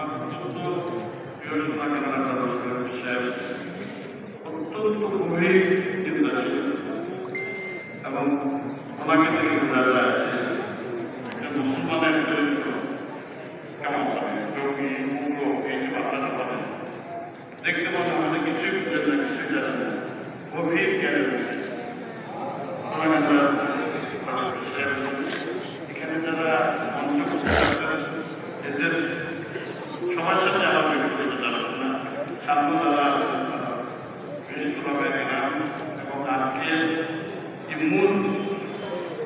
আমার অত্যন্ত বিবেচনা কেনার বিষয় অত্যন্ত গভীর চিন্তা ছিল এবং ওনাকে থেকে বোঝা যায় একটা মুসলমানের চরিত্র কেমন হবে যোগী মূল্য এই যে আপনারা বলেন দেখতে মনে হয় কিছু কিছু জানা যায় গভীর জ্ঞানের এখানে যারা এদের সবার সাথে আমার ব্যক্তিগত আলোচনা সামনে যারা বিশেষভাবে এবং আজকে মূল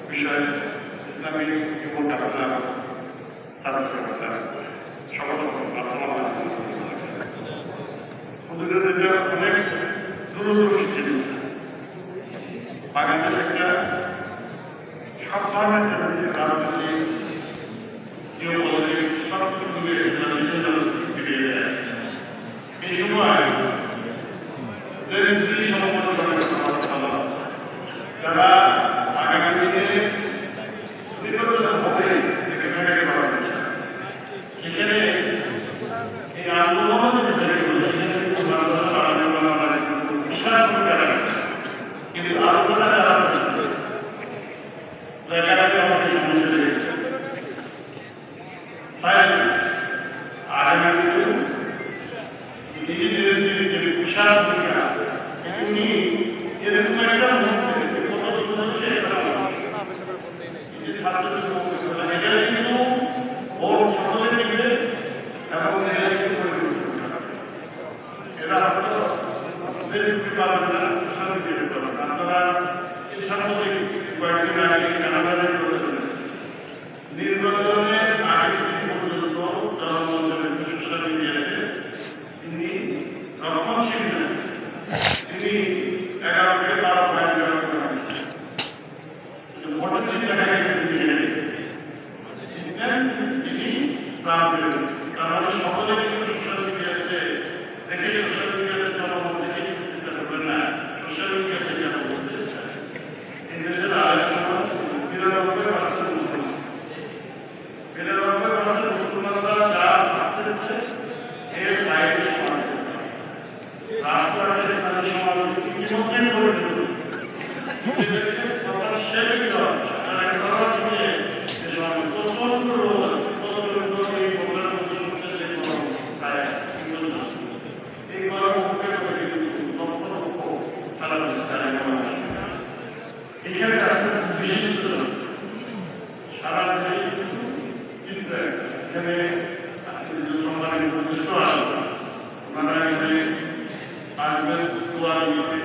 বিষয় ইসলামিক রিপোর্ট আপনারা তারা সকাল সকাল অনেক দূরদর্শী বাংলাদেশ একটা সব ধরনের রাজনীতি জিওপলিটিক্স সব কিছু বেরিয়ে আসে এই সময় দুই সমন্বয় যারা আগামী দিনে নির্বাচন হবে সেখানে এই আন্দোলন বিশাল ভূমিকা রাখছে কিন্তু আলোচনা যারা আমাকে সামনে রেখেছে আগামী বিশাল ভূমিকা আছে উনি এরকম একটা কিন্তু ওর সকলের দিকে এবং এরা হয়তো পাবেন না সোশ্যাল মিডিয়াতে পাবেন আপনারা এই সাম্প্রতিক কয়েকদিন আগে কানাডায় করে চলেছে নির্বাচনের আগে পর্যন্ত জনমন্ত্রী সোশ্যাল মিডিয়াতে তিনি রক্ষণশীল তিনি 11 থেকে 12 পয়েন্ট মোটামুটি দেখা গেছে তিনি তাহলে সকলে কিন্তু সোশ্যাল মিডিয়াতে দেখে সোশ্যাল মিডিয়াতে জনমন্ত্রী করবেন না সোশ্যাল মিডিয়াতে যেন বলতে চায় এই দেশের আলোচনা 93% মুসলমান 93% মুসলমানরা যা ভাবতেছে এর বাইরে সমাজ রাষ্ট্রের ইসলামী সমাজ ইতিমধ্যে করে এখানে আছে বিশিষ্ট সারা দেশে এখানে সম্মানিত প্রতিষ্ঠ আছে ওনারা এখানে আসবেন দোয়া দিতে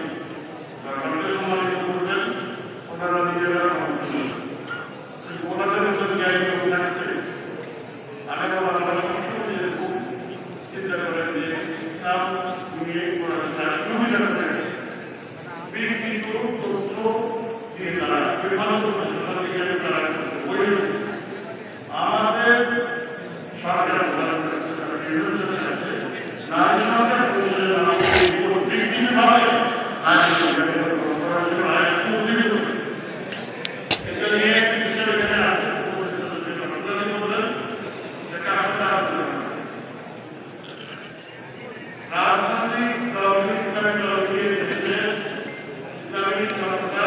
সম্মানিত করবেন ওনারা নিজেরা সমর্থন ওনাদের মতো জ্ঞানী থাকতে আমি আমরা সবসময় এরকম চিন্তা করেন যে ইসলাম নিয়ে পড়াশোনা সুবিধা করে ব্যক্তিগত তথ্য দিয়ে তারা বিভাগ সোশ্যাল মিডিয়াতে তারা আমাদের সরকার নারী সংস্কার পরিষদের ব্যক্তিগতভাবে এটা নিয়ে একটি বিষয় এখানে আছে রাজনৈতিক দল ইসলামিক দলকে দেশের ইসলামিক জনতা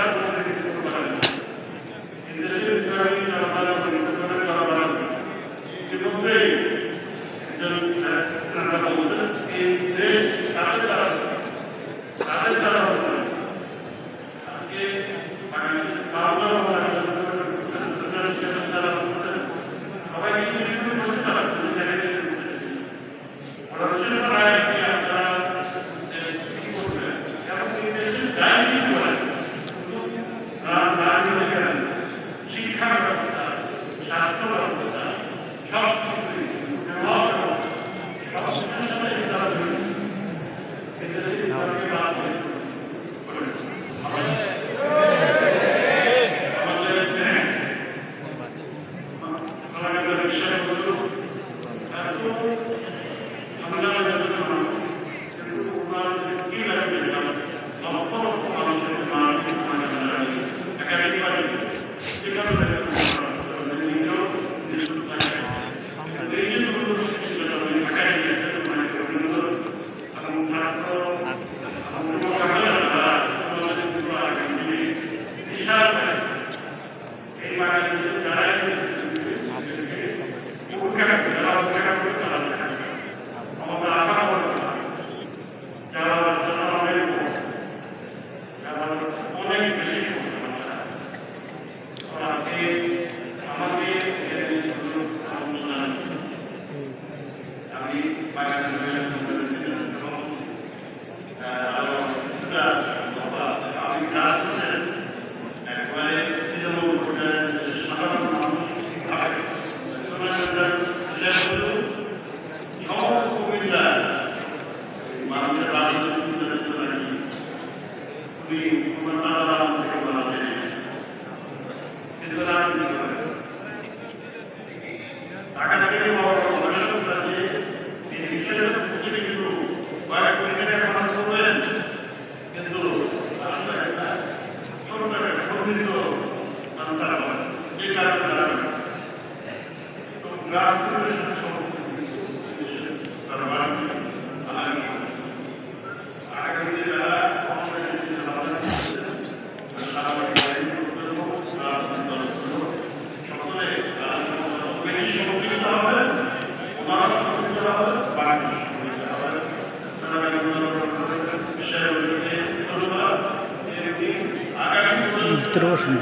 দেশের ইসলামিক জনতা পরিবর্তনের করা ইতিমধ্যেই এই দেশ তাদের দ্বারা আজকে সবাই কিন্তু বসতে শিক্ষা ব্যবস্থা স্বাস্থ্য ব্যবস্থা সব কিছু সব কিছুর সাথে ইসলাম ইসলামকে বাদ আমাদের বিষয়গুলো একাডেমিক থাকবে, যারা অপেক্ষা করবে তারা থাকবে, আমাদের আশা করবে না, যারা অনেক যারা অনেক বেশি আজকে আমাকে আনন্দ জানাচ্ছি। আমি আমি ক্লাস একবারে তৃণমূল পর্যায়ে দেশের সাধারণ মানুষ মানুষের রাজনীতি খুবই থেকে বলা যায় কিন্তু রাজনীতি করে ঢাকা থেকে বড় গবেষকরা যে এই বিষয়ের প্রতি কিন্তু কয়েক পরিমাণে খরচ করবেন কিন্তু আসলে একটা ছোট একটা সম্মিলিত আনসার হয় যে কারণে তারা তো গ্রাসরুটের সাথে তারা আগামী যারা বেশি সমর্থিত হবে ওনারা সমর্থিত হবে বাংলাদেশ উত্তর বসুন